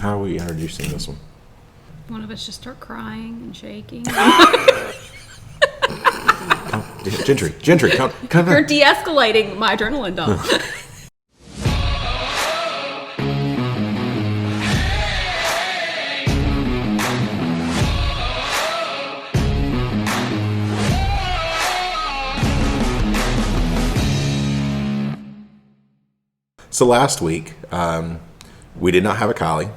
How are we introducing this one? One of us just start crying and shaking. Jentry, come You're on. de-escalating my adrenaline dump. So last week, we did not have a Kylie,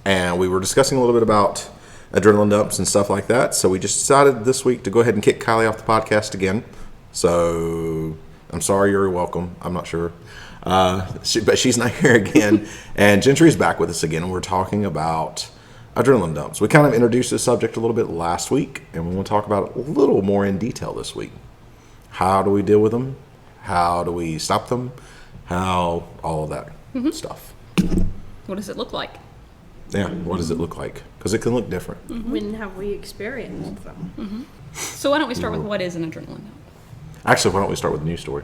and we were discussing a little bit about adrenaline dumps and stuff like that. So we just decided this week to go ahead and kick Kylie off the podcast again. So I'm sorry, you're welcome. I'm not sure. But she's not here again. And Jentry's back with us again, and we're talking about adrenaline dumps. We kind of introduced the subject a little bit last week, and we want to talk about it a little more in detail this week. How do we deal with them? How do we stop them? How, all of that stuff. What does it look like? Yeah, what does it look like? Because it can look different. Mm-hmm. When have we experienced them? Mm-hmm. So why don't we start with what is an adrenaline dump? Actually, why don't we start with a news story?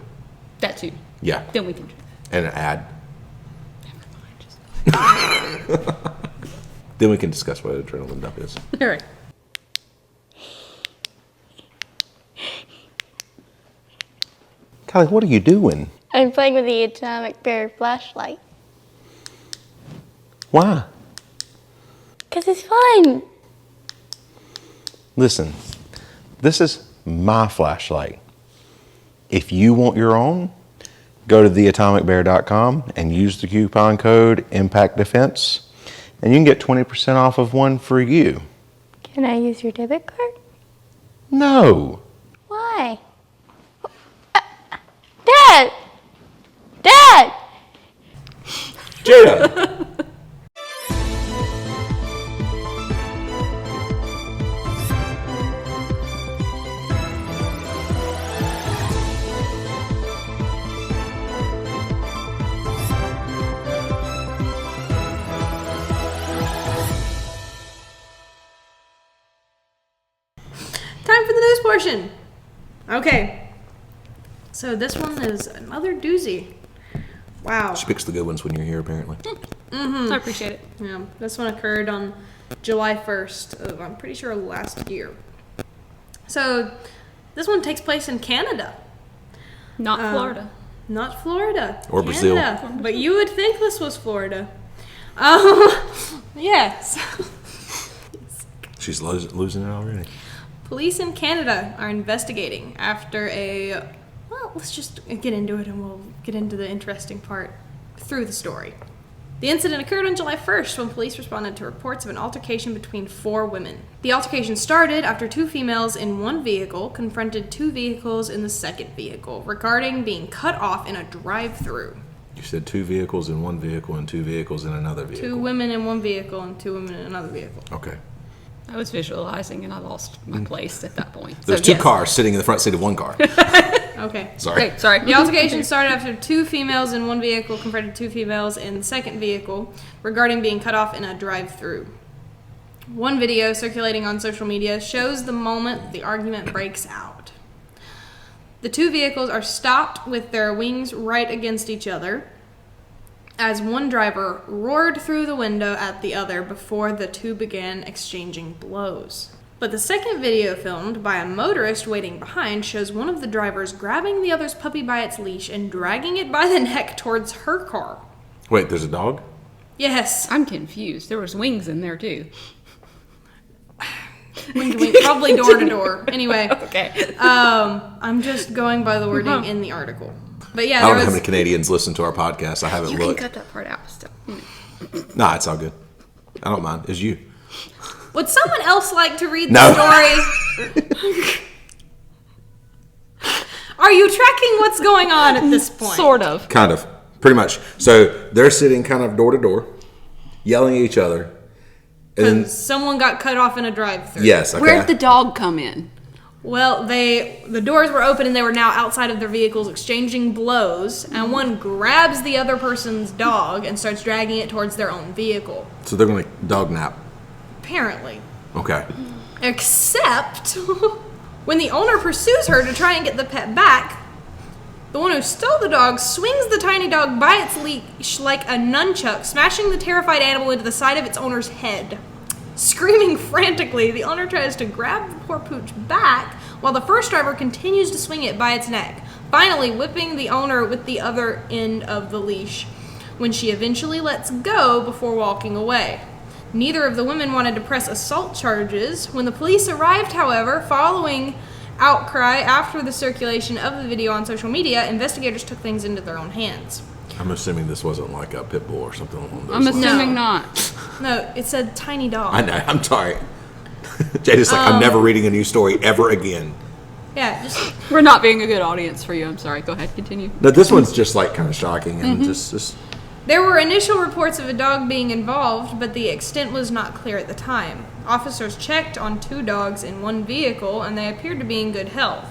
That too. Yeah. Then we can do that. And an ad. Never mind. Then we can discuss what an adrenaline dump is. All right. Kylie, what are you doing? I'm playing with the atomic bear flashlight. Why? 'Cause it's fun. Listen, this is my flashlight. If you want your own, go to theatomicbear.com and use the coupon code IMPACTDEFENSE, and you can get 20% off of one for you. Can I use your debit card? No. Why? Dad! Dad! Jada! Time for the news portion. Okay. So this one is another doozy. Wow. She picks the good ones when you're here, apparently. I appreciate it. Yeah, this one occurred on July 1st of, I'm pretty sure, last year. So this one takes place in Canada. Not Florida. Not Florida. Or Brazil. Canada. But you would think this was Florida. Yes. She's losing it already. Police in Canada are investigating after well, let's just get into it and we'll get into the interesting part through the story. The incident occurred on July 1st when police responded to reports of an altercation between 4 women. The altercation started after 2 females in one vehicle confronted 2 vehicles in the second vehicle regarding being cut off in a drive-through. You said 2 vehicles in one vehicle and 2 vehicles in another vehicle. 2 women in one vehicle and 2 women in another vehicle. Okay. I was visualizing and I lost my place at that point. There's 2 cars sitting in the front seat of one car. Okay. Sorry. Okay, sorry. The altercation started after 2 females in one vehicle confronted 2 females in the second vehicle regarding being cut off in a drive-through. One video circulating on social media shows the moment the argument breaks out. The 2 vehicles are stopped with their wings right against each other as one driver roared through the window at the other before the 2 began exchanging blows. But the second video, filmed by a motorist waiting behind, shows one of the drivers grabbing the other's puppy by its leash and dragging it by the neck towards her car. Wait, there's a dog? Yes. I'm confused. There was wings in there too. Wink, wink, probably door to door. Anyway. Okay. I'm just going by the wording in the article. But yeah, I don't know how many Canadians listen to our podcast. I haven't You looked. can cut that part out still. Nah, it's all good. I don't mind. It's you. Would someone else like to read the No. story? Are you tracking what's going on at this point? Sort of. Kind of. Pretty much. So they're sitting kind of door to door, yelling at each other. And then, Someone got cut off in a drive-thru. yes, okay. Where'd the dog come in? Well, the doors were open and they were now outside of their vehicles exchanging blows, and one grabs the other person's dog and starts dragging it towards their own vehicle. So they're going to dog nap. Apparently. Okay. Except when the owner pursues her to try and get the pet back, The one who stole the dog swings the tiny dog by its leash like a nunchuck, smashing the terrified animal into the side of its owner's head. Screaming frantically, the owner tries to grab the poor pooch back while the first driver continues to swing it by its neck, finally whipping the owner with the other end of the leash, when she eventually lets go before walking away. Neither of the women wanted to press assault charges. When the police arrived, however, following outcry after the circulation of the video on social media, investigators took things into their own hands. I'm assuming this wasn't like a pit bull or something along those I'm lines. assuming not. No, it said tiny dog. I know. I'm sorry. Jada's like, I'm never reading a news story ever again. Yeah, just We're not being a good audience for you. I'm sorry. Go ahead. Continue. No, this one's just like kind of shocking and just there were initial reports of a dog being involved, but the extent was not clear at the time. Officers checked on 2 dogs in one vehicle, and they appeared to be in good health.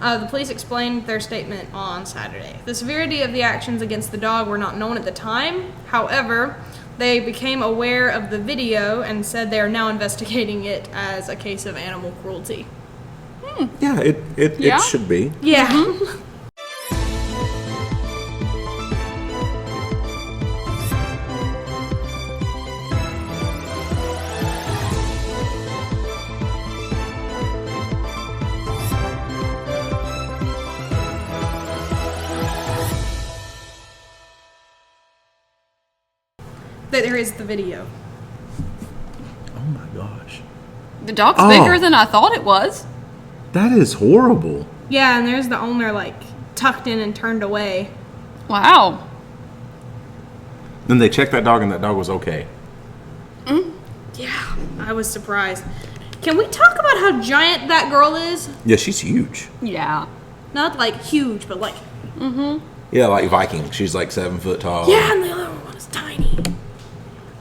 The police explained their statement on Saturday. The severity of the actions against the dog were not known at the time. However, they became aware of the video and said they are now investigating it as a case of animal cruelty. yeah, it Yeah? should be. Yeah. There is the video. Oh my gosh. The dog's Oh. bigger than I thought it was. That is horrible. Yeah, and there's the owner like tucked in and turned away. Wow. Then they checked that dog and that dog was okay. Yeah, I was surprised. Can we talk about how giant that girl is? Yeah, she's huge. Yeah. Not like huge, but like Yeah, like Viking. She's like 7 foot tall. yeah, and the other one is tiny,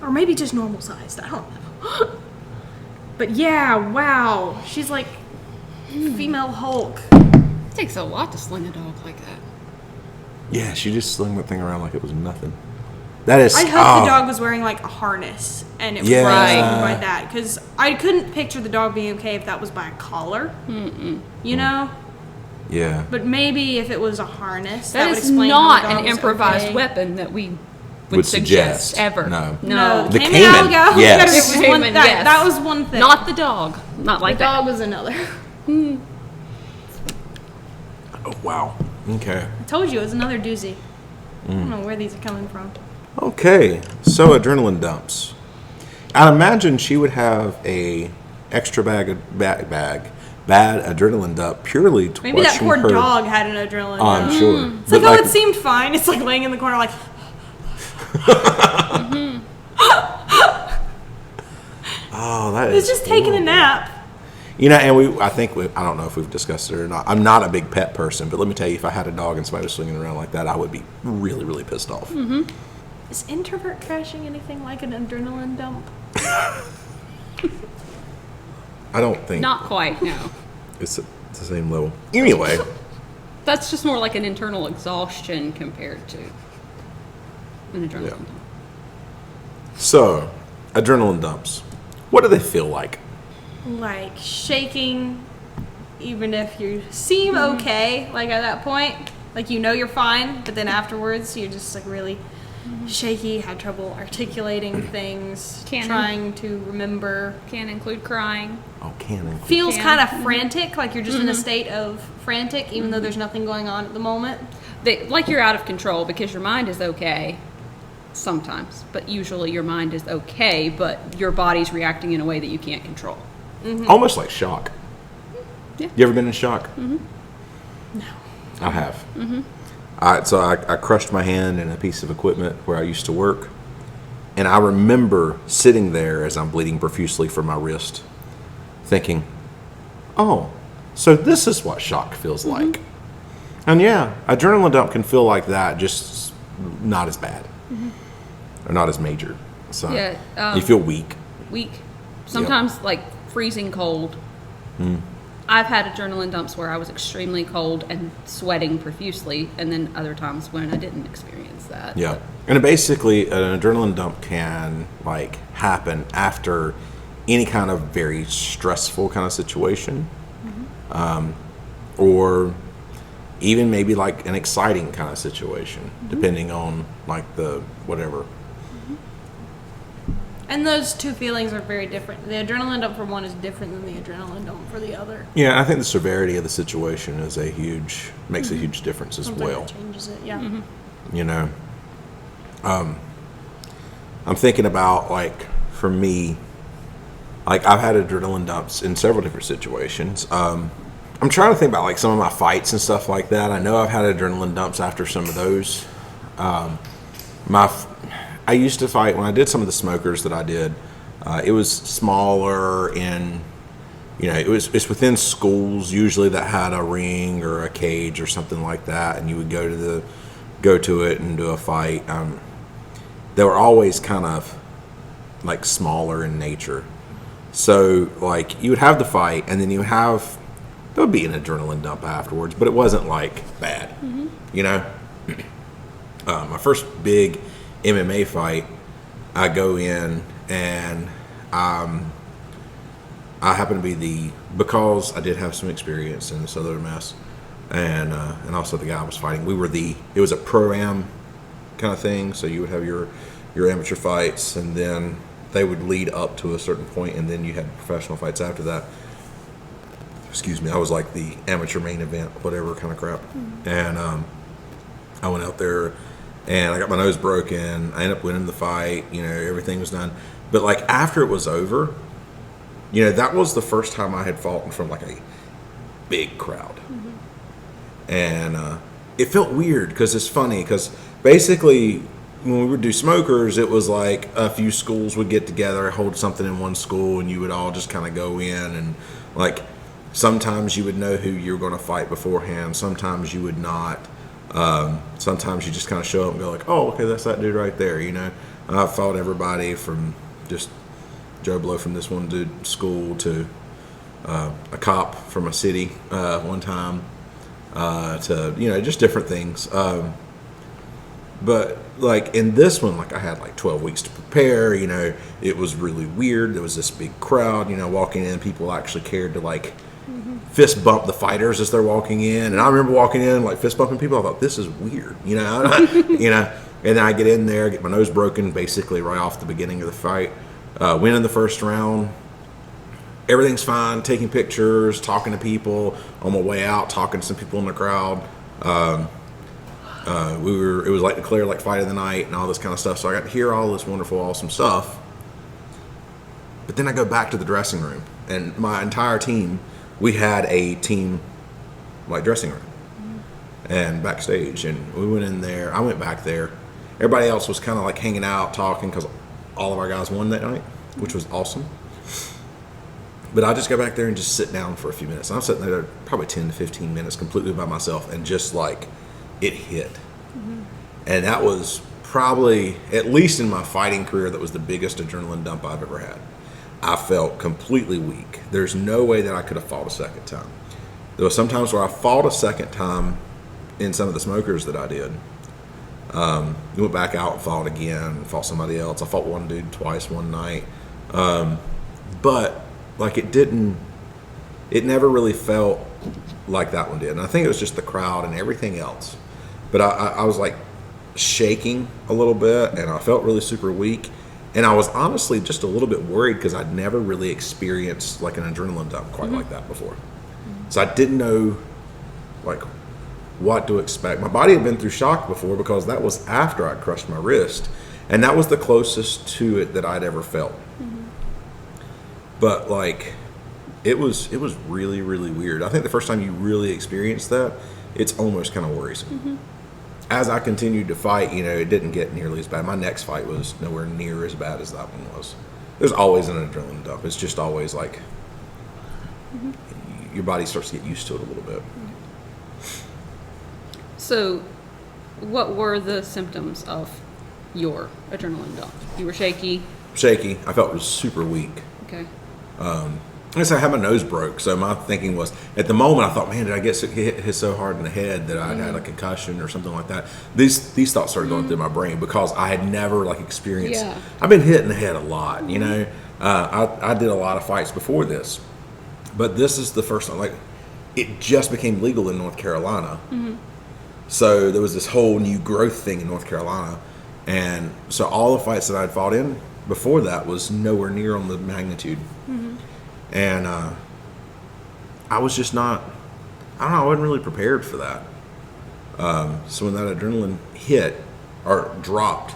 or maybe just normal sized. I don't know. But yeah, wow, she's like female Hulk. It takes a lot to sling a dog like that. Yeah, she just slung that thing around like it was nothing. That is. I hope the dog was wearing like a harness and it was Yeah. slung by that, because I couldn't picture the dog being okay if that was by a collar. You know. Yeah. But maybe if it was a harness, That would is explain not how the an dog's improvised okay. weapon that we Would would suggest. suggest ever. No. No, The Cayman Cayman, alligator, yes. was one, Cayman, that, yes. that was one thing. Not the dog. Not like the that. dog was another. Oh, wow. Okay. I told you it was another doozy. I don't know where these are coming from. Okay. So adrenaline dumps. I imagine she would have a extra bad adrenaline dump purely to Maybe that question poor her. dog had an adrenaline. I'm dump. sure. It's like, oh, it seemed fine. It's like laying in the corner, like. Oh, that is. It's just taking a horrible. nap. You know, and I don't know if we've discussed it or not. I'm not a big pet person, but let me tell you, if I had a dog and somebody was swinging around like that, I would be really, really pissed off. Is introvert crashing anything like an adrenaline dump? I don't think Not quite, no. it's at the same level. Anyway, That's just more like an internal exhaustion compared to an adrenaline Yeah. dump. so adrenaline dumps. What do they feel like? Like shaking, even if you seem okay, like at that point. Like you know you're fine, but then afterwards you're just like really shaky, had trouble articulating things, trying to remember. Can include crying. Oh, cannon. Feels Can. kind of frantic, like you're just in a state of frantic, even though there's nothing going on at the moment. Like you're out of control because your mind is okay sometimes, but usually your mind is okay, but your body's reacting in a way that you can't control. Almost like shock. Yeah. You ever been in shock? No. I have. So I crushed my hand in a piece of equipment where I used to work. And I remember sitting there as I'm bleeding profusely from my wrist, thinking, oh, so this is what shock feels like. And yeah, adrenaline dump can feel like that, just not as bad. Or not as major. So Yeah, you feel weak. Weak. Sometimes like freezing cold. I've had adrenaline dumps where I was extremely cold and sweating profusely, and then other times when I didn't experience that. Yeah. And basically, an adrenaline dump can like happen after any kind of very stressful kind of situation, or even maybe like an exciting kind of situation, depending on like the whatever. And those two feelings are very different. The adrenaline dump for one is different than the adrenaline dump for the other. Yeah, I think the severity of the situation is makes a huge difference as Something well. that changes it, yeah. You know, I'm thinking about, like, for me, like, I've had adrenaline dumps in several different situations. I'm trying to think about, like, some of my fights and stuff like that. I know I've had adrenaline dumps after some of those. I used to fight when I did some of the smokers that I did. It was smaller and, you know, it's within schools usually that had a ring or a cage or something like that, and you would go to it and do a fight. They were always kind of like smaller in nature. So like you would have the fight, and then there would be an adrenaline dump afterwards, but it wasn't like bad, you know. My first big MMA fight, I go in and I happen to be because I did have some experience in this other mess, and also the guy I was fighting. It was a pro-am kind of thing, so you would have your amateur fights, and then they would lead up to a certain point, and then you had professional fights after that. Excuse me, I was like the amateur main event, whatever kind of crap, and I went out there. And I got my nose broken. I ended up winning the fight. You know, everything was done. But, like, after it was over, you know, that was the first time I had fought in front of, like, a big crowd. And it felt weird because it's funny because basically when we would do smokers, it was like a few schools would get together, hold something in one school, and you would all just kind of go in. And, like, sometimes you would know who you were going to fight beforehand. Sometimes you would not. Sometimes you just kind of show up and go like, oh, okay, that's that dude right there, you know. I fought everybody from just Joe Blow from this one dude school to a cop from a city one time to, you know, just different things. But like in this one, like I had like 12 weeks to prepare, you know. It was really weird. There was this big crowd, you know, walking in. People actually cared to like fist bump the fighters as they're walking in, and I remember walking in like fist bumping people. I thought, this is weird, you know. You know, and then I get in there, get my nose broken basically right off the beginning of the fight, winning the first round. Everything's fine, taking pictures, talking to people on my way out, talking to some people in the crowd. It was like declared like fight of the night and all this kind of stuff, so I got to hear all this wonderful, awesome stuff. But then I go back to the dressing room, and my entire team, we had a team like dressing room and backstage, and we went in there. I went back there. Everybody else was kind of like hanging out, talking, because all of our guys won that night, which was awesome. But I just go back there and just sit down for a few minutes. And I'm sitting there probably 10 to 15 minutes completely by myself, and just like it hit. And that was probably, at least in my fighting career, that was the biggest adrenaline dump I've ever had. I felt completely weak. There's no way that I could have fought a second time. There was some times where I fought a second time in some of the smokers that I did. Went back out and fought again, fought somebody else. I fought one dude twice one night. But like it never really felt like that one did. And I think it was just the crowd and everything else. But I was like shaking a little bit, and I felt really super weak. And I was honestly just a little bit worried because I'd never really experienced like an adrenaline dump quite like that before. So I didn't know like what to expect. My body had been through shock before because that was after I crushed my wrist, and that was the closest to it that I'd ever felt. But like it was really, really weird. I think the first time you really experience that, it's almost kind of worrisome. As I continued to fight, you know, it didn't get nearly as bad. My next fight was nowhere near as bad as that one was. There's always an adrenaline dump. It's just always like your body starts to get used to it a little bit. So, what were the symptoms of your adrenaline dump? You were shaky. Shaky. I felt super weak. Okay. I guess I had my nose broke, so my thinking was, at the moment I thought, man, did I get hit so hard in the head that I'd had a concussion or something like that? These thoughts started going through my brain because I had never like experienced. Yeah. I've been hit in the head a lot, you know. I did a lot of fights before this, but this is the first time. Like it just became legal in North Carolina. So there was this whole new growth thing in North Carolina. And so all the fights that I'd fought in before that was nowhere near on the magnitude. And I was just not, I don't know, I wasn't really prepared for that. So when that adrenaline hit or dropped,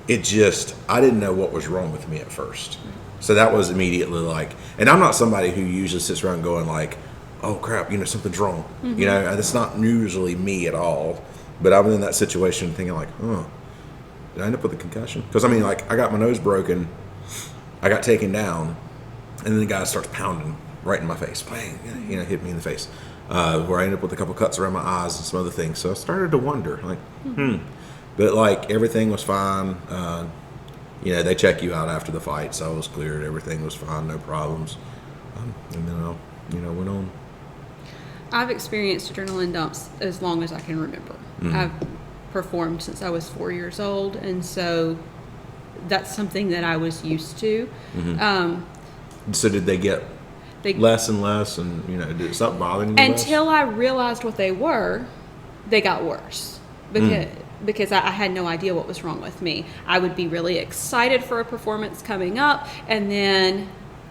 it just, I didn't know what was wrong with me at first. So that was immediately like, and I'm not somebody who usually sits around going like, oh crap, something's wrong. That's not usually me at all. But I was in that situation thinking like, oh, did I end up with a concussion? Because I mean, like, I got my nose broken, I got taken down, and then the guy starts pounding right in my face, bang, hit me in the face, where I ended up with a couple cuts around my eyes and some other things. So I started to wonder, like, But like everything was fine. They check you out after the fight, so I was cleared. Everything was fine, no problems. And then I, went on. I've experienced adrenaline dumps as long as I can remember. I've performed since I was 4 years old, and so that's something that I was used to. So did they get less and less, and did it stop bothering you until I realized what they were? They got worse because I had no idea what was wrong with me. I would be really excited for a performance coming up, and then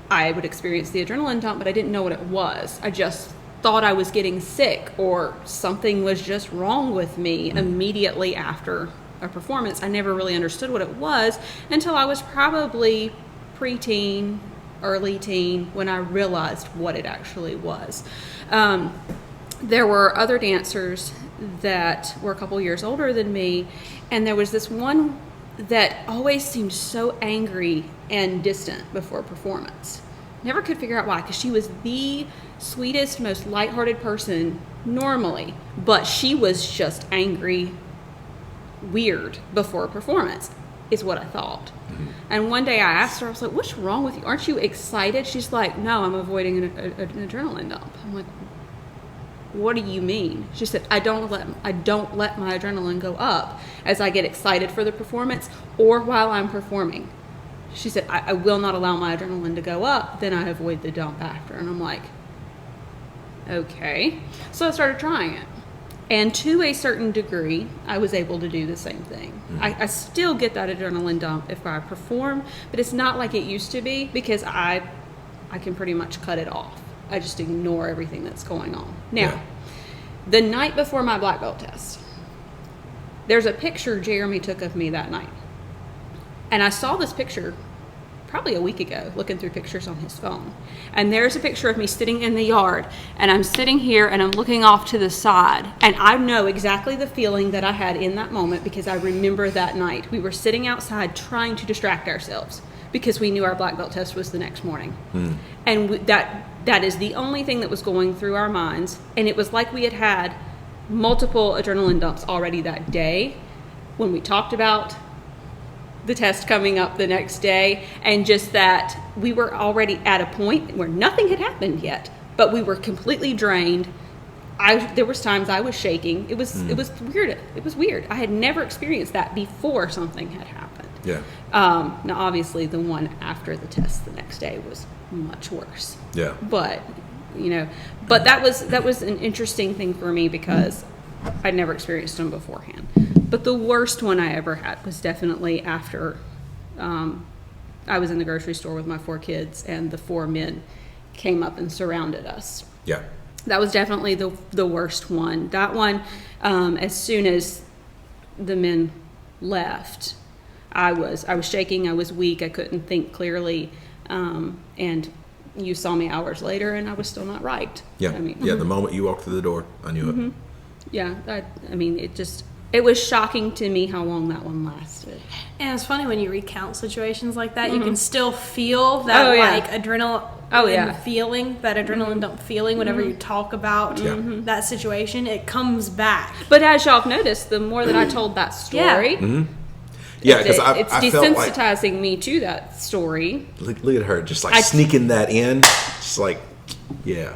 I would experience the adrenaline dump, but I didn't know what it was. I just thought I was getting sick or something was just wrong with me immediately after a performance. I never really understood what it was until I was probably preteen, early teen, when I realized what it actually was. There were other dancers that were a couple years older than me, and there was this one that always seemed so angry and distant before a performance. Never could figure out why, because she was the sweetest, most lighthearted person normally, but she was just angry, weird before a performance, is what I thought. And one day I asked her, I was like, what's wrong with you? Aren't you excited? She's like, no, I'm avoiding an adrenaline dump. I'm like, what do you mean? She said, I don't let my adrenaline go up as I get excited for the performance or while I'm performing. She said, I will not allow my adrenaline to go up, then I avoid the dump after. And I'm like, okay. So I started trying it. And to a certain degree, I was able to do the same thing. I still get that adrenaline dump if I perform, but it's not like it used to be because I can pretty much cut it off. I just ignore everything that's going on. Now, the night before my black belt test, there's a picture Jeremy took of me that night. And I saw this picture probably a week ago, looking through pictures on his phone. And there's a picture of me sitting in the yard, and I'm sitting here and I'm looking off to the side. And I know exactly the feeling that I had in that moment because I remember that night. We were sitting outside trying to distract ourselves because we knew our black belt test was the next morning. And that is the only thing that was going through our minds. And it was like we had had multiple adrenaline dumps already that day when we talked about the test coming up the next day, and just that we were already at a point where nothing had happened yet, but we were completely drained. There was times I was shaking. It was weird. It was weird. I had never experienced that before something had happened. Yeah. Now, obviously, the one after the test the next day was much worse. Yeah. But that was an interesting thing for me because I'd never experienced them beforehand. But the worst one I ever had was definitely after I was in the grocery store with my 4 kids and the 4 men came up and surrounded us. Yeah. That was definitely the worst one. That one, as soon as the men left, I was shaking, I was weak, I couldn't think clearly, and you saw me hours later and I was still not right. Yeah. The moment you walked through the door, I knew it. Yeah, it was shocking to me how long that one lasted. And it's funny when you recount situations like that, you can still feel that adrenaline feeling, that adrenaline dump feeling whenever you talk about that situation. It comes back. But as y'all have noticed, the more that I told that story, because it's I desensitizing me to that story. Look at her, just like sneaking that in. Just like, yeah.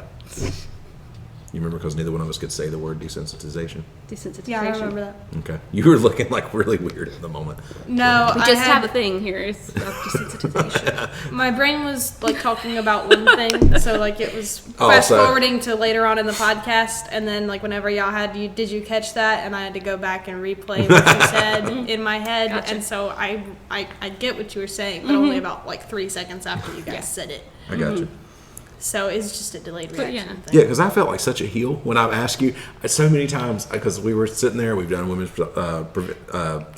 You remember, because neither one of us could say the word desensitization. Desensitization. Yeah, I remember that. Okay. You were looking like really weird at the moment. No, we just have a thing here. It's desensitization. My brain was like talking about one thing, so like it was Oh, fast so- forwarding to later on in the podcast, and then like whenever y'all did you catch that? And I had to go back and replay what you said in my head, Gotcha. and so I get what you were saying, but only about like 3 seconds after you guys said it. I got you. So it's just a delayed reaction yeah. thing. Yeah, because I felt like such a heel when I've asked you so many times, because we were sitting there, we've done women's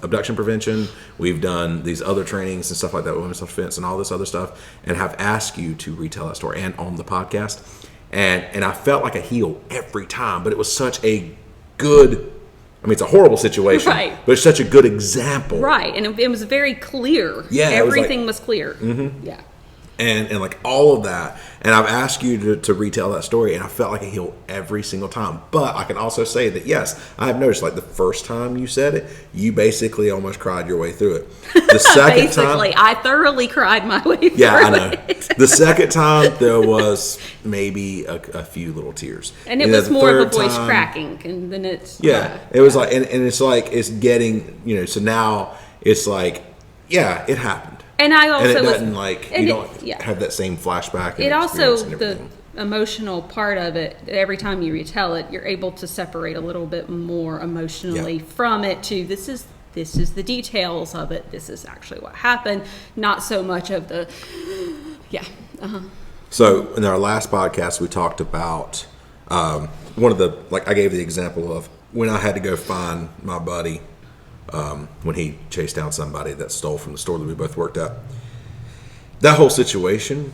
abduction prevention, we've done these other trainings and stuff like that, women's self-defense and all this other stuff, and have asked you to retell that story and on the podcast. And I felt like a heel every time, but it was such a good, I mean, it's a horrible situation, Right. but it's such a good example. Right, and it was very clear. Yeah, it was everything like- was clear. Mm-hmm. Yeah. And like all of that, and I've asked you to retell that story, and I felt like a heel every single time. But I can also say that yes, I've noticed like the first time you said it, you basically almost cried your way through it. The second time, Basically, I thoroughly cried my way through yeah, I know. it. The second time there was maybe a few little tears, And it then was the more of a third voice time- cracking, and then it's Yeah, it was like, and it's like it's getting, so now it's like, yeah, it happened. And I And also it was, doesn't like and you it- don't yeah. have that same flashback. And It also experience and the everything. emotional part of it. Every time you retell it, you're able to separate a little bit more emotionally Yeah. from it. To this is the details of it. This is actually what happened. Not so much of the yeah. Uh-huh. So in our last podcast, we talked about one of the, like I gave the example of when I had to go find my buddy when he chased down somebody that stole from the store that we both worked at. That whole situation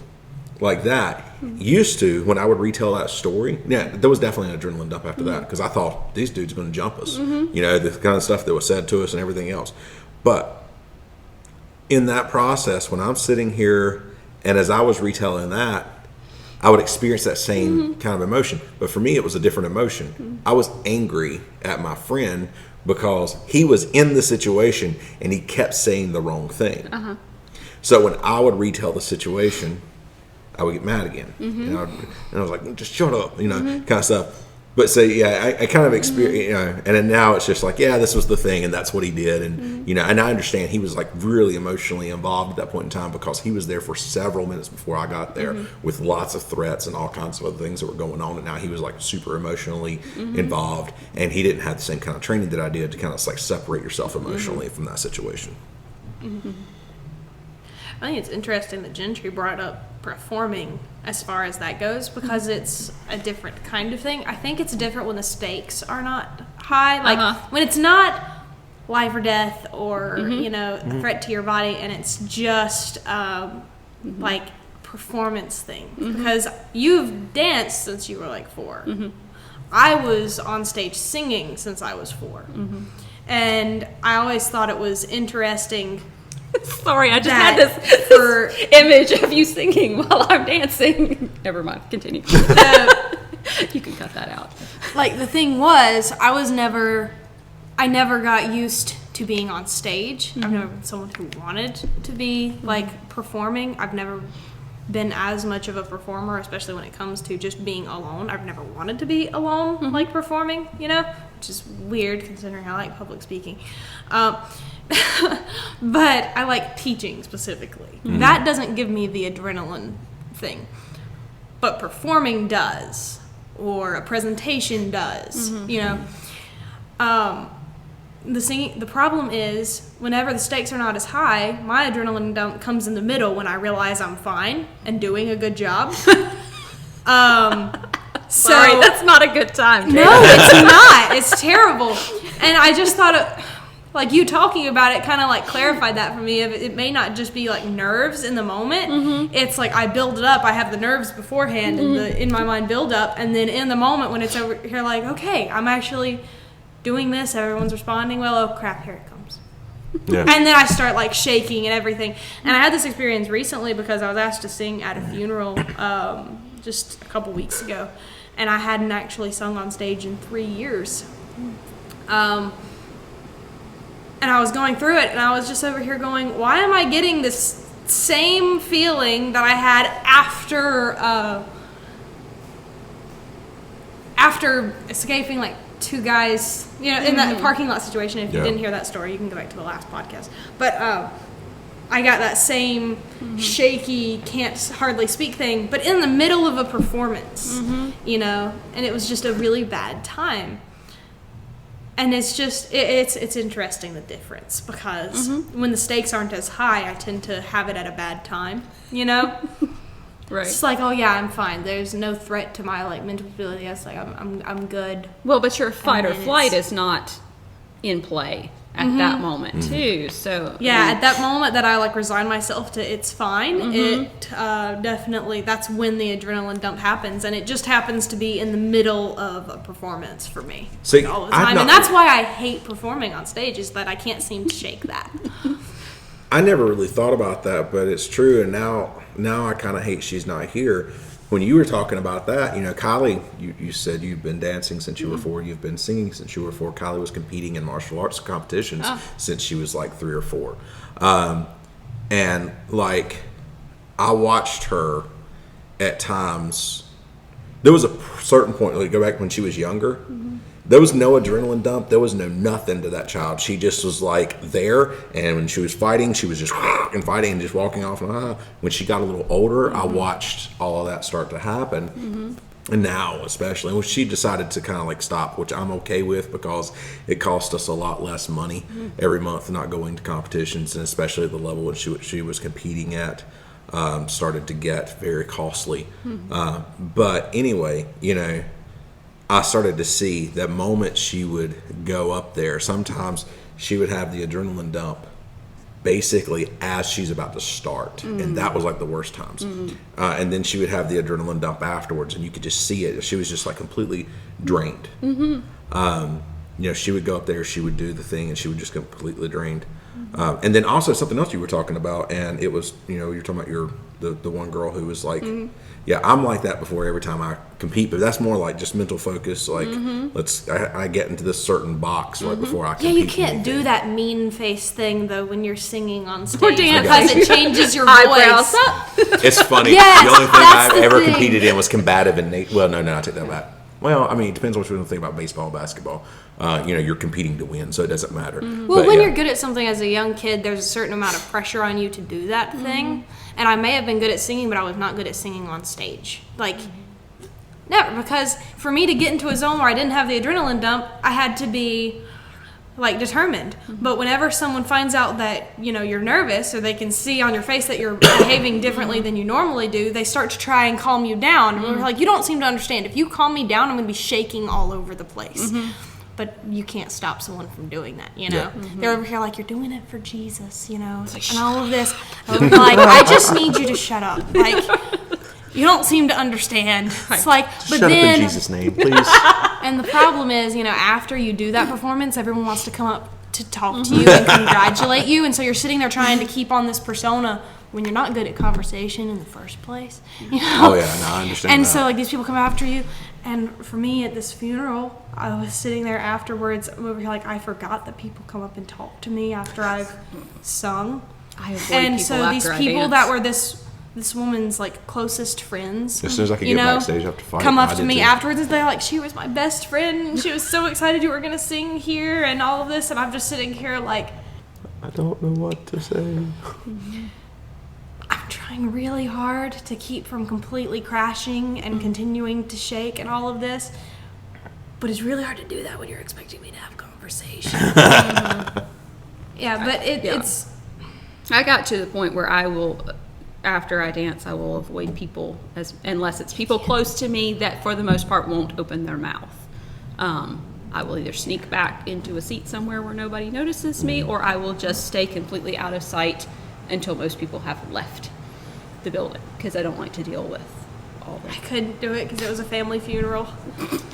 like that used to, when I would retell that story, yeah, there was definitely an adrenaline dump after that because I thought these dudes are going to jump us, the kind of stuff that was said to us and everything else. But in that process, when I'm sitting here and as I was retelling that, I would experience that same kind of emotion. But for me, it was a different emotion. I was angry at my friend because he was in the situation and he kept saying the wrong thing. So when I would retell the situation, I would get mad again. And I was like, just shut up, kind of stuff. But so, yeah, I kind of experience, and then now it's just like, yeah, this was the thing, and that's what he did. And, and I understand he was like really emotionally involved at that point in time because he was there for several minutes before I got there with lots of threats and all kinds of other things that were going on. And now he was like super emotionally involved, and he didn't have the same kind of training that I did to kind of like separate yourself emotionally from that situation. I think it's interesting that Jentry brought up performing as far as that goes because it's a different kind of thing. I think it's different when the stakes are not high. Like when it's not life or death or, a threat to your body and it's just like performance thing. Because you've danced since you were like 4. I was on stage singing since I was 4. And I always thought it was interesting. Sorry, I just That had this for- image of you singing while I'm dancing. Never mind, continue. You can cut that out. Like the thing was, I never got used to being on stage. I've never been someone who wanted to be like performing. I've never been as much of a performer, especially when it comes to just being alone. I've never wanted to be alone, like performing, which is weird considering I like public speaking. But I like teaching specifically. That doesn't give me the adrenaline thing. But performing does. Or a presentation does. The problem is whenever the stakes are not as high, my adrenaline dump comes in the middle when I realize I'm fine and doing a good job. Sorry, that's not a good time. No, it's not. It's terrible. And I just thought like you talking about it kind of like clarified that for me. It may not just be like nerves in the moment. It's like I build it up. I have the nerves beforehand and the in my mind build up, and then in the moment when it's over here, like okay, I'm actually doing this. Everyone's responding well. Oh crap, here it comes. Yeah. And then I start like shaking and everything. And I had this experience recently because I was asked to sing at a funeral just a couple weeks ago, and I hadn't actually sung on stage in 3 years. And I was going through it, and I was just over here going, why am I getting this same feeling that I had after escaping like 2 guys, in that parking lot situation? If you didn't hear that story, you can go back to the last podcast. But I got that same shaky, can't hardly speak thing, but in the middle of a performance, you know, and it was just a really bad time. And it's just, it's interesting, the difference, because when the stakes aren't as high, I tend to have it at a bad time, you know? Right. It's like, oh yeah, I'm fine. There's no threat to my, like, mental stability. It's like, I'm good. Well, but your fight or then flight it's- is not in play at that moment too. So Yeah, at that moment that I like resign myself to it's fine, it definitely, that's when the adrenaline dump happens, and it just happens to be in the middle of a performance for me. See, all the I've time. not- And that's why I hate performing on stage, is that I can't seem to shake that. I never really thought about that, but it's true. And now I kind of hate she's not here. When you were talking about that, you know, Kylie, you said you've been dancing since you were 4. You've been singing since you were 4. Kylie was competing in martial arts competitions since she was like 3 or 4. And like, I watched her at times. There was a certain point, like go back when she was younger, there was no adrenaline dump. There was no nothing to that child. She just was like there, and when she was fighting, she was just and fighting and just walking off. And when she got a little older, I watched all of that start to happen. And now, especially, when she decided to kind of like stop, which I'm okay with because it cost us a lot less money every month not going to competitions, and especially at the level that she was competing at. Started to get very costly. But anyway, you know, I started to see that moment she would go up there. Sometimes she would have the adrenaline dump basically as she's about to start. And that was like the worst times. And then she would have the adrenaline dump afterwards, and you could just see it. She was just like completely drained. You know, she would go up there, she would do the thing, and she would just completely drained. And then also something else you were talking about, and it was, you know, you're talking about the one girl who was like, yeah, I'm like that before every time I compete, but that's more like just mental focus. Like, I get into this certain box right before I Yeah, compete. you can't do that mean face thing though when you're singing on Or stage dancing. because it changes your eyebrows voice. up. It's funny. Yes, The only thing that's I've the ever thing. competed in was combative and well, no, I take that back. Well, I mean, it depends on what you think about baseball, basketball. You know, you're competing to win, so it doesn't matter. Well, But, when yeah. you're good at something as a young kid, there's a certain amount of pressure on you to do that thing. And I may have been good at singing, but I was not good at singing on stage. Like, never. Because for me to get into a zone where I didn't have the adrenaline dump, I had to be, like, determined. But whenever someone finds out that, you know, you're nervous, or they can see on your face that you're behaving differently than you normally do, they start to try and calm you down. And we're like, you don't seem to understand. If you calm me down, I'm going to be shaking all over the place. But you can't stop someone from doing that, you know? They're over here like, you're doing it for Jesus, you know? And all of this. And we're like, I just need you to shut up. Like, you don't seem to understand. It's like, but Shut up in then, Jesus' name, please. and the problem is, you know, after you do that performance, everyone wants to come up to talk to you and congratulate you. And so you're sitting there trying to keep on this persona when you're not good at conversation in the first place. You know? Oh, yeah, no, I understand And that. so, like, these people come after you. And for me, at this funeral, I was sitting there afterwards, I'm over here like, I forgot that people come up and talk to me after I've sung. I avoid And people so these after I people dance. that were this woman's, like, closest friends, As soon as I could you get know, backstage after fight, come I up to did me too. afterwards and they're like, she was my best friend, and she was so excited you were going to sing here and all of this, and I'm just sitting here like, I don't know what to say. I'm trying really hard to keep from completely crashing and continuing to shake and all of this, but it's really hard to do that when you're expecting me to have conversation. Yeah, but it's... I got to the point where I will, after I dance, I will avoid people unless it's people close to me that, for the most part, won't open their mouth. I will either sneak back into a seat somewhere where nobody notices me, or I will just stay completely out of sight until most people have left the building, because I don't like to deal with all I that. couldn't do it because it was a family funeral.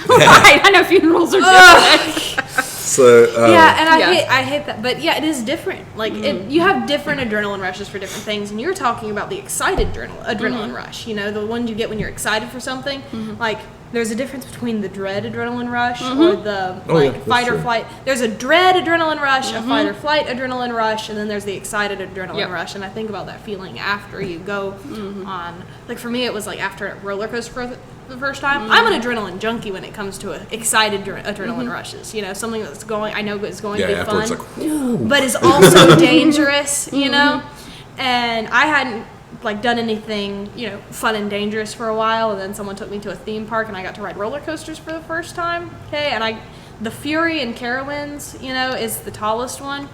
Right, I know funerals are different. So, Yeah, and Yeah. I hate that. But yeah, it is different. Like, you have different adrenaline rushes for different things, and you're talking about the excited adrenaline rush. You know, the one you get when you're excited for something. Like, there's a difference between the dread adrenaline rush or the Oh, yeah, like that's fight or true. flight. There's a dread adrenaline rush, a fight or flight adrenaline rush, and then there's the excited adrenaline Yep. rush. And I think about that feeling after you go on. Like, for me, it was like after a roller coaster for the first time. I'm an adrenaline junkie when it comes to excited adrenaline rushes. You know, something that's going, I know is going to be afterwards, fun, like, but is also dangerous. You know. And I hadn't like done anything, fun and dangerous for a while, and then someone took me to a theme park and I got to ride roller coasters for the first time. Okay, and the Fury in Carowinds, is the tallest one,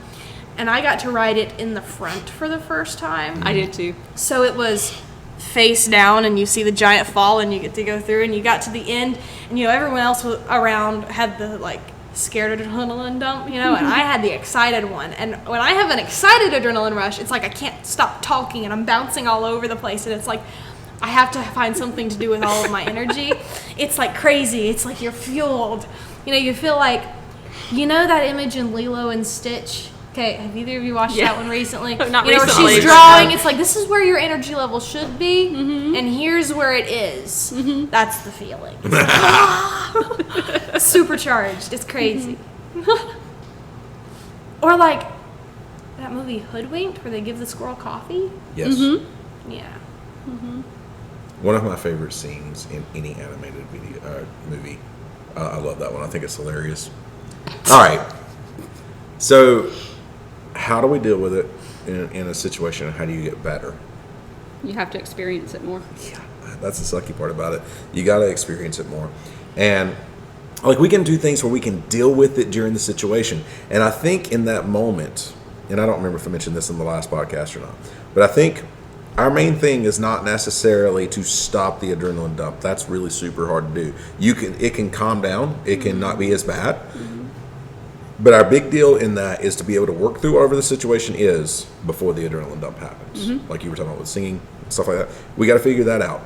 and I got to ride it in the front for the first time. I did too. So it was face down, and you see the giant fall, and you get to go through, and you got to the end, and everyone else around had the like scared adrenaline dump, and I had the excited one. And when I have an excited adrenaline rush, it's like I can't stop talking and I'm bouncing all over the place, and it's like I have to find something to do with all of my energy. It's like crazy. It's like you're fueled. You feel like, that image in Lilo and Stitch. Okay, have either of you watched that one recently? Not Where recently. she's drawing, it's like, this is where your energy level should be, and here's where it is. That's the feeling. It's like, supercharged. It's crazy. Or like that movie Hoodwinked, where they give the squirrel coffee. Yes. Yeah. One of my favorite scenes in any animated movie. I love that one. I think it's hilarious. All right. So, how do we deal with it in a situation? How do you get better? You have to experience it more. Yeah, that's the sucky part about it. You got to experience it more. And like, we can do things where we can deal with it during the situation. And I think in that moment, and I don't remember if I mentioned this in the last podcast or not, but I think our main thing is not necessarily to stop the adrenaline dump. That's really super hard to do. It can calm down. It can not be as bad. But our big deal in that is to be able to work through whatever the situation is before the adrenaline dump happens. Like you were talking about with singing, stuff like that. We got to figure that out.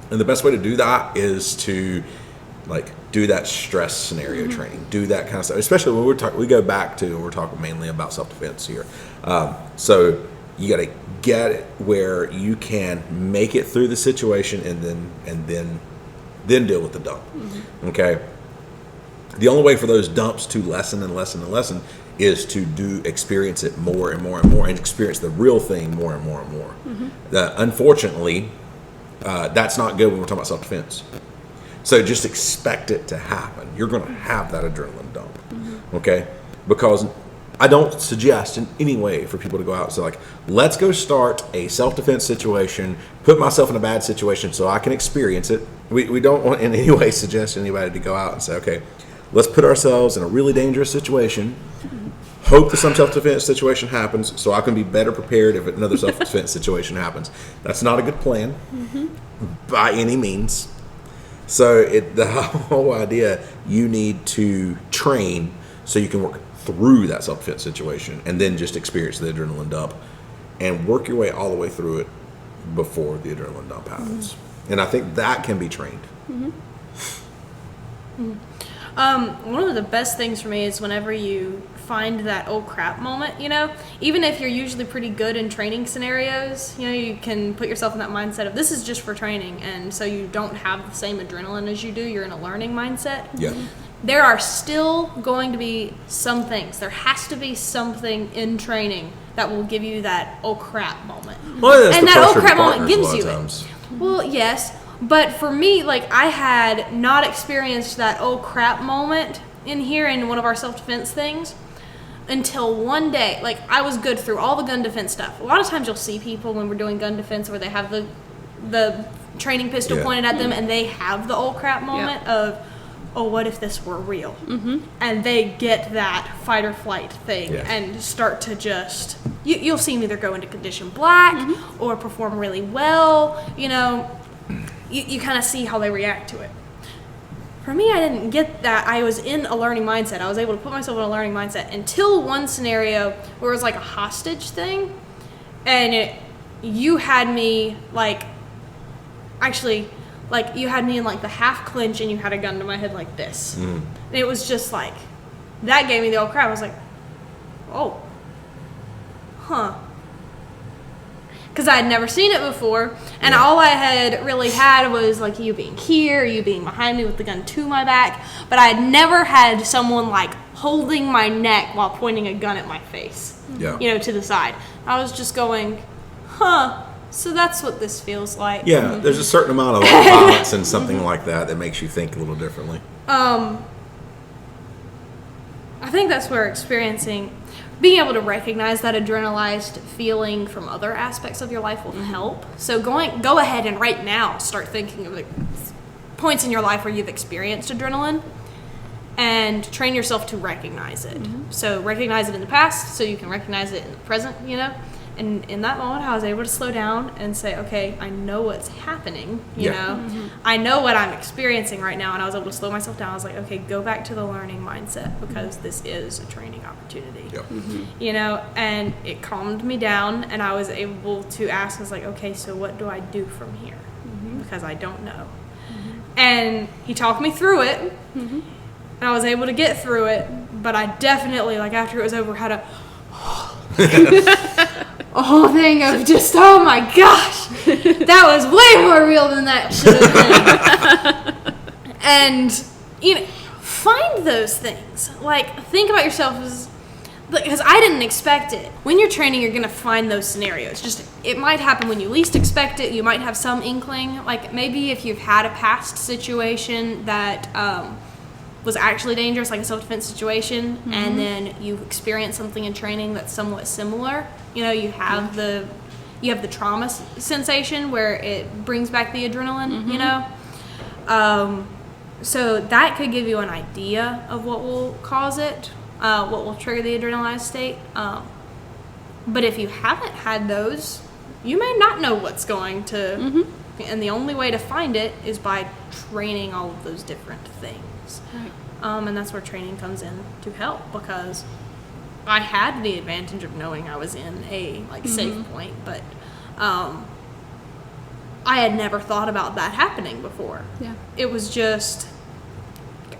And the best way to do that is to do that stress scenario training, do that kind of stuff. Especially when we're talking mainly about self-defense here. So you got to get it where you can make it through the situation and then deal with the dump. Okay. The only way for those dumps to lessen and lessen and lessen is to experience it more and more and more, and experience the real thing more and more and more. Unfortunately, that's not good when we're talking about self-defense. So just expect it to happen. You're going to have that adrenaline dump, okay? Because I don't suggest in any way for people to go out and say, like, let's go start a self-defense situation, put myself in a bad situation so I can experience it. We don't want in any way suggest anybody to go out and say, okay, let's put ourselves in a really dangerous situation, hope that some self-defense situation happens so I can be better prepared if another self-defense situation happens. That's not a good plan by any means. So the whole idea, you need to train so you can work through that self-defense situation and then just experience the adrenaline dump and work your way all the way through it before the adrenaline dump happens. And I think that can be trained. One of the best things for me is whenever you find that oh crap moment, even if you're usually pretty good in training scenarios, you can put yourself in that mindset of this is just for training, and so you don't have the same adrenaline as you do. You're in a learning mindset. Yeah. There are still going to be some things. There has to be something in training that will give you that oh crap moment. Well, and that oh crap moment gives you it. Well, yes. But for me, I had not experienced that oh crap moment in here in one of our self-defense things until one day. I was good through all the gun defense stuff. A lot of times you'll see people when we're doing gun defense where they have the training pistol pointed at them and they have the oh crap moment of, oh, what if this were real? And they get that fight or flight thing and start to just, you'll see them either go into condition black or perform really well, You kind of see how they react to it. For me, I didn't get that. I was in a learning mindset. I was able to put myself in a learning mindset until one scenario where it was like a hostage thing. And you had me you had me in the half clinch and you had a gun to my head like this. And it was just that gave me the old crap. I was like, oh, huh. Because I had never seen it before, and all I had really had was you being here, you being behind me with the gun to my back, but I had never had someone holding my neck while pointing a gun at my face, to the side. I was just going, huh, so that's what this feels like. Yeah, there's a certain amount of violence in something like that makes you think a little differently. I think that's where experiencing being able to recognize that adrenalized feeling from other aspects of your life will help. So go ahead and right now start thinking of the points in your life where you've experienced adrenaline and train yourself to recognize it. So recognize it in the past so you can recognize it in the present, you know? And in that moment, I was able to slow down and say, okay, I know what's happening, you know? I know what I'm experiencing right now, and I was able to slow myself down. I was like, okay, go back to the learning mindset because this is a training opportunity, you know? And it calmed me down, and I was able to ask, I was like, okay, so what do I do from here? Because I don't know. And he talked me through it, and I was able to get through it, but I definitely, like, after it was over, had a whole thing of just, oh my gosh, that was way more real than that should have been. And, you know, find those things. Like, think about yourself as, because I didn't expect it. When you're training, you're going to find those scenarios. Just, it might happen when you least expect it. You might have some inkling. Like, maybe if you've had a past situation that was actually dangerous, like a self-defense situation, and then you experience something in training that's somewhat similar. You know, you have the trauma sensation where it brings back the adrenaline, you know? So that could give you an idea of what will cause it, what will trigger the adrenalized state. But if you haven't had those, you may not know what's going to, and the only way to find it is by training all of those different things. Right. And that's where training comes in to help, because I had the advantage of knowing I was in a safe point, but I had never thought about that happening before. Yeah. It was just,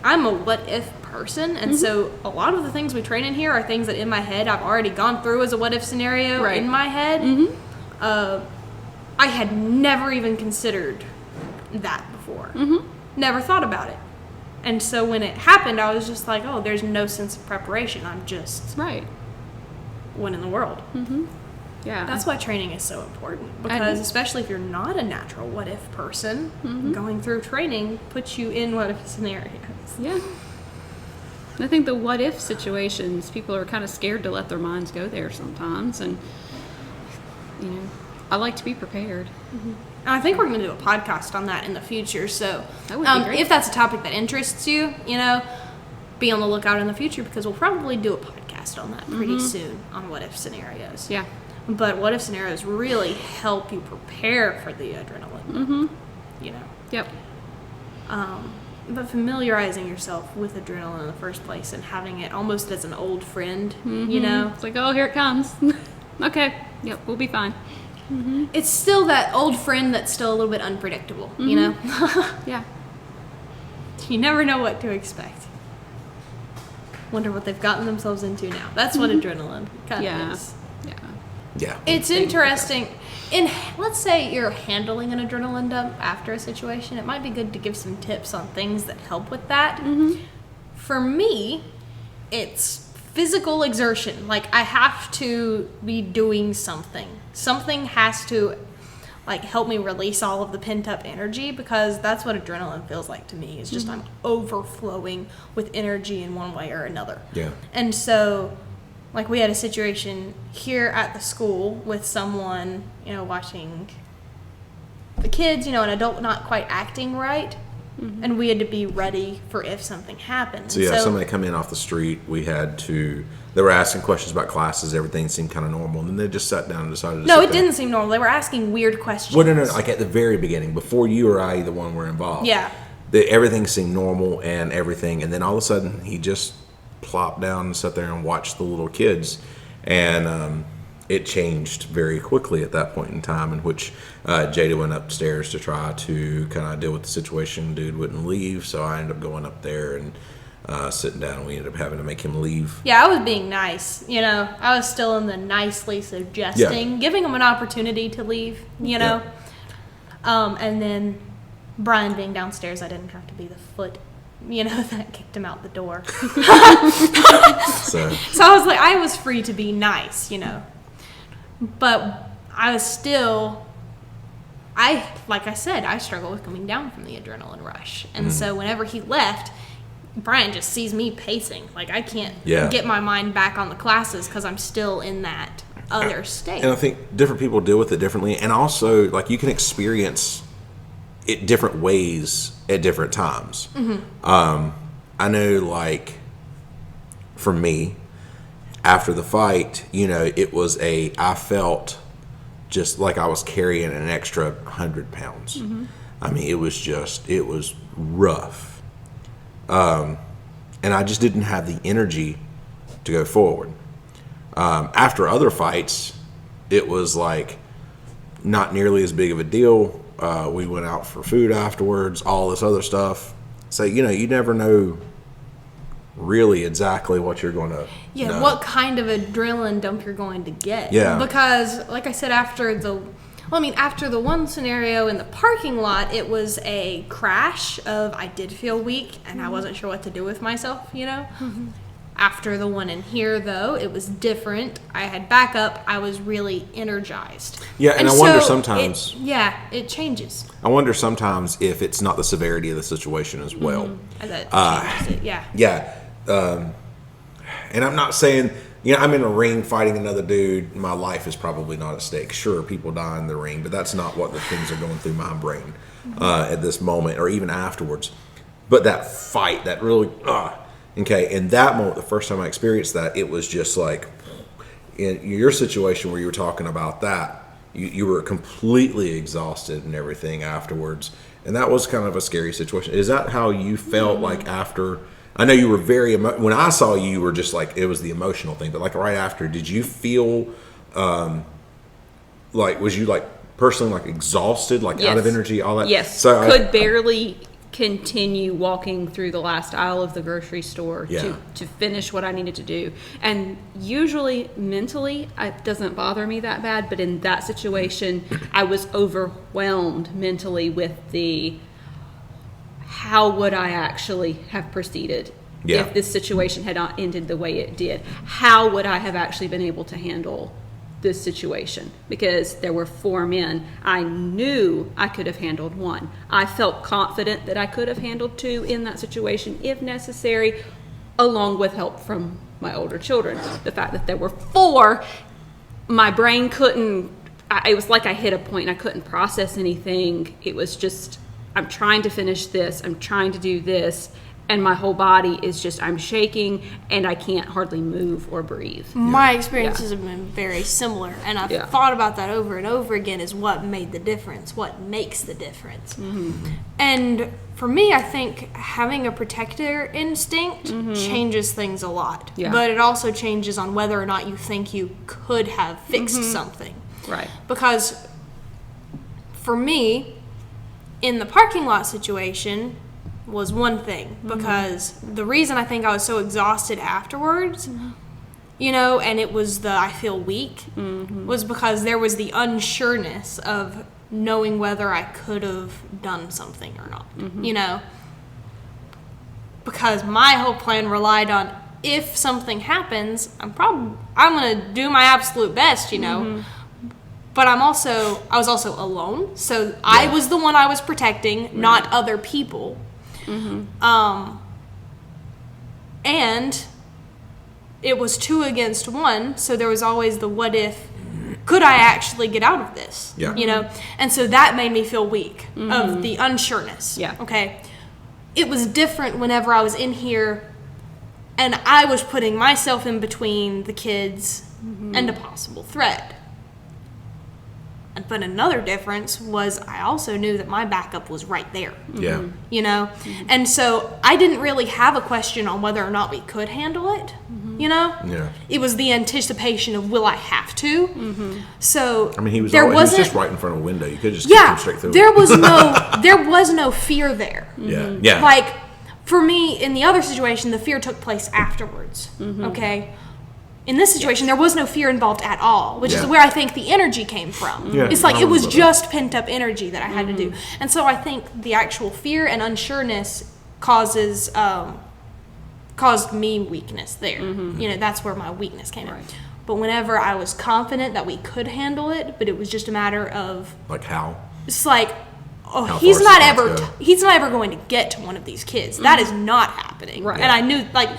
I'm a what if person, and so a lot of the things we train in here are things that in my head I've already gone through as a what if scenario in my head. I had never even considered that before. Never thought about it. And so when it happened, I was just like, oh, there's no sense of preparation. I'm just winning the world. Yeah. That's why training is so important, because especially if you're not a natural what if person, going through training puts you in what if scenarios. Yeah. I think the what if situations, people are kind of scared to let their minds go there sometimes. And, you know, I like to be prepared. And I think we're going to do a podcast on that in the future. So That would be great. if that's a topic that interests you, you know, be on the lookout in the future, because we'll probably do a podcast on that pretty soon on what if scenarios. Yeah. But what if scenarios really help you prepare for the adrenaline. You know. Yep. But familiarizing yourself with adrenaline in the first place and having it almost as an old friend, you know. It's like, oh, here it comes. Okay. Yep, we'll be fine. It's still that old friend that's still a little bit unpredictable, you know. Yeah. You never know what to expect. Wonder what they've gotten themselves into now. That's what adrenaline kind of is. Yeah. Yeah. It's interesting. Let's say you're handling an adrenaline dump after a situation, it might be good to give some tips on things that help with that. For me, it's physical exertion. Like, I have to be doing something. Something has to, like, help me release all of the pent-up energy, because that's what adrenaline feels like to me. It's just I'm overflowing with energy in one way or another. Yeah. And so, like, we had a situation here at the school with someone, you know, watching the kids, you know, an adult not quite acting right. And we had to be ready for if something happened. So yeah, somebody come in off the street, they were asking questions about classes, everything seemed kind of normal, and then they just sat down and decided to No, sit it down. didn't seem normal. They were asking weird questions. Well, no, like at the very beginning, before you or I, either one, were involved. Yeah. Everything seemed normal and everything, and then all of a sudden, he just plopped down and sat there and watched the little kids, and it changed very quickly at that point in time, in which Jada went upstairs to try to kind of deal with the situation. Dude wouldn't leave, so I ended up going up there and sitting down. We ended up having to make him leave. Yeah, I was being nice, you know. I was still in the nicely suggesting, giving him an opportunity to leave, you know. And then Brian being downstairs, I didn't have to be the foot, you know, that kicked him out the door. So I was like, I was free to be nice, you know. But I was still, like I said, I struggle with coming down from the adrenaline rush. And so whenever he left, Brian just sees me pacing. Like, I can't Yeah. get my mind back on the classes because I'm still in that other state. And I think different people deal with it differently. And also, like, you can experience it different ways at different times. I know, like, for me, after the fight, you know, I felt just like I was carrying an extra 100 pounds. I mean, it was rough. And I just didn't have the energy to go forward. After other fights, it was like not nearly as big of a deal. We went out for food afterwards, all this other stuff. So, you know, you never know really exactly what you're going to know. What kind of adrenaline dump you're going to get. Yeah. Because, like I said, after the one scenario in the parking lot, it was a crash of I did feel weak and I wasn't sure what to do with myself, you know? After the one in here, though, it was different. I had backup. I was really energized. Yeah, and I wonder sometimes... It changes. I wonder sometimes if it's not the severity of the situation as well. That changes it, yeah. Yeah. And I'm not saying, you know, I'm in a ring fighting another dude. My life is probably not at stake. Sure, people die in the ring, but that's not what the things are going through my brain at this moment or even afterwards. But that fight, that really... Okay, in that moment, the first time I experienced that, it was just like, in your situation where you were talking about that, you were completely exhausted and everything afterwards. And that was kind of a scary situation. Is that how you felt like after? I know you were very, when I saw you, you were just like, it was the emotional thing. But like right after, did you feel like, was you like personally like exhausted, like out of energy, all that? Yes, So could barely continue walking through the last aisle of the grocery store to finish what I needed to do. And usually mentally it doesn't bother me that bad, but in that situation I was overwhelmed mentally with how would I actually have proceeded if this situation had not ended the way it did. How would I have actually been able to handle this situation? Because there were 4 men. I knew I could have handled 1. I felt confident that I could have handled 2 in that situation if necessary, along with help from my older children. The fact that there were 4, my brain couldn't, it was like I hit a point and I couldn't process anything. It was just, I'm trying to finish this, I'm trying to do this, and my whole body is just, I'm shaking and I can't hardly move or breathe. My experiences have been very similar, and I've thought about that over and over again, is what made the difference, what makes the difference. And for me, I think having a protector instinct changes things a lot. But it also changes on whether or not you think you could have fixed something. Right. Because for me, in the parking lot situation, was one thing, because the reason I think I was so exhausted afterwards, you know, and it was I feel weak, was because there was the unsureness of knowing whether I could have done something or not, you know, because my whole plan relied on, if something happens, I'm going to do my absolute best, you know. But I was also alone, so I was the one I was protecting, not other people. And it was 2 against 1, so there was always the what if, could I actually get out of this? You know? And so that made me feel weak, of the unsureness. Okay. It was different whenever I was in here and I was putting myself in between the kids and a possible threat. But another difference was I also knew that my backup was right there. You know? And so I didn't really have a question on whether or not we could handle it. You know? It was the anticipation of, will I have to? So I mean, he was just right in front of a window. You could just kick him straight through. There was no fear there. Like, for me, in the other situation, the fear took place afterwards. Okay? In this situation, there was no fear involved at all, which is where I think the energy came from. It's like it was just pent-up energy that I had to do. And so I think the actual fear and unsureness caused me weakness there. You know, that's where my weakness came in. But whenever I was confident that we could handle it, but it was just a matter of... Like how? It's like, oh, how he's far not someone's ever go. he's not ever going to get to one of these kids. That is not happening. Right. And I knew, like,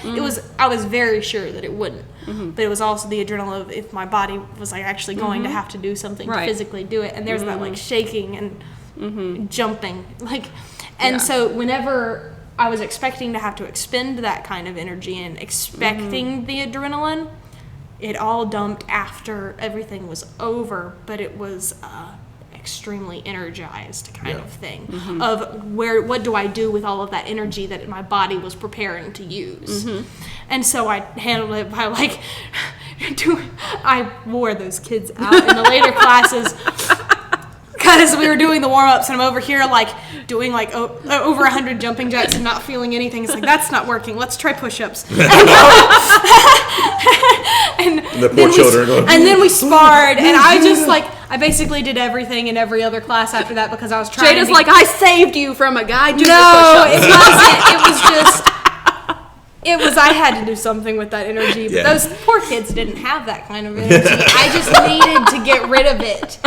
I was very sure that it wouldn't. But it was also the adrenaline of if my body was like actually going to have to do something Right. to physically do it, and there's that like shaking and jumping, like, and Yeah. so whenever I was expecting to have to expend that kind of energy and expecting the adrenaline, it all dumped after everything was over, but it was extremely energized kind of thing of what do I do with all of that energy that my body was preparing to use. And so I handled it by like I wore those kids out in the later classes because we were doing the warm-ups, and I'm over here like doing like over 100 jumping jacks and not feeling anything. It's like, that's not working, let's try push-ups. And The poor children are going, and then we sparred, and I basically did everything in every other class after that because I was trying Jada's to like, I saved you from a guy doing no, push-ups. it wasn't. It was I had to do something with that energy. But Yeah. those poor kids didn't have that kind of energy. I just needed to get rid of it.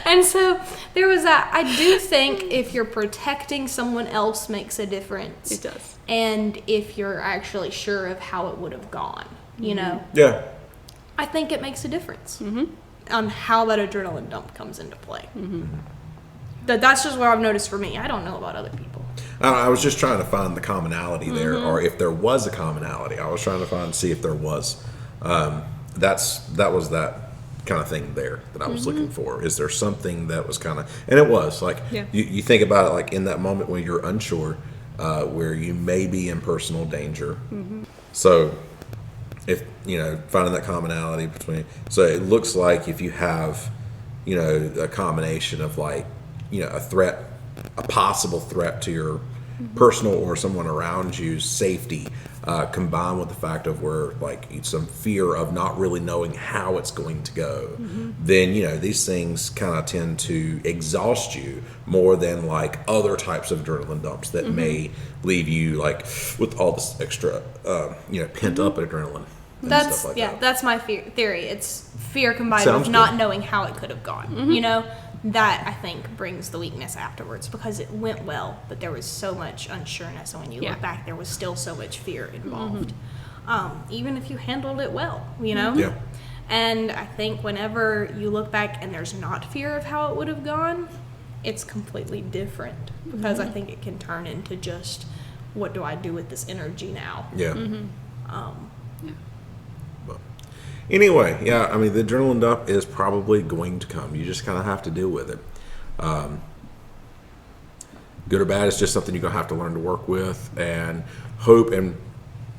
And so there was that. I do think if you're protecting someone else makes a difference. It does. And if you're actually sure of how it would have gone, you know, yeah. I think it makes a difference on how that adrenaline dump comes into play. That's just what I've noticed for me. I don't know about other people. I was just trying to find the commonality there, or if there was a commonality. I was trying to see if there was. That was that kind of thing there that I was looking for. Is there something that was kind of, and it was like, Yeah. you think about it like in that moment when you're unsure, where you may be in personal danger. So if, finding that commonality between, so it looks like if you have, a combination of like, a threat, a possible threat to your personal or someone around you's safety, combined with the fact of where like some fear of not really knowing how it's going to go, then these things kind of tend to exhaust you more than like other types of adrenaline dumps that may leave you like with all this extra pent up adrenaline and That's stuff like that. that's my theory. It's fear combined Sounds with good. not knowing how it could have gone. That I think brings the weakness afterwards because it went well, but there was so much unsureness, and when you Yeah. look back, there was still so much fear involved. Even if you handled it well, Yeah. And I think whenever you look back and there's not fear of how it would have gone, it's completely different because I think it can turn into just, what do I do with this energy now? Yeah. But anyway, yeah, I mean, the adrenaline dump is probably going to come. You just kind of have to deal with it. Good or bad, it's just something you're going to have to learn to work with and hope and,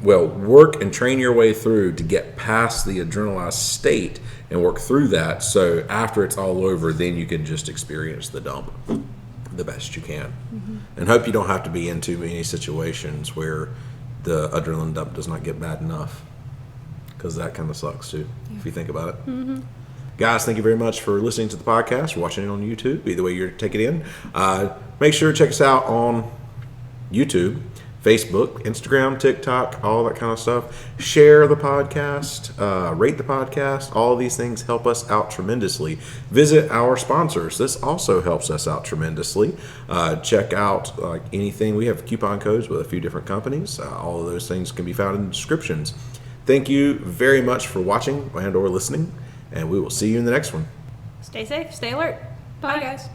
work and train your way through to get past the adrenalized state and work through that. So after it's all over, then you can just experience the dump the best you can. And hope you don't have to be in too many situations where the adrenaline dump does not get bad enough, because that kind of sucks too, if you think about it. Guys, thank you very much for listening to the podcast, watching it on YouTube, either way you're taking it in. Make sure to check us out on YouTube, Facebook, Instagram, TikTok, all that kind of stuff. Share the podcast, rate the podcast. All of these things help us out tremendously. Visit our sponsors. This also helps us out tremendously. Check out anything. We have coupon codes with a few different companies. All of those things can be found in the descriptions. Thank you very much for watching and or listening, and we will see you in the next one. Stay safe, stay alert. Bye guys.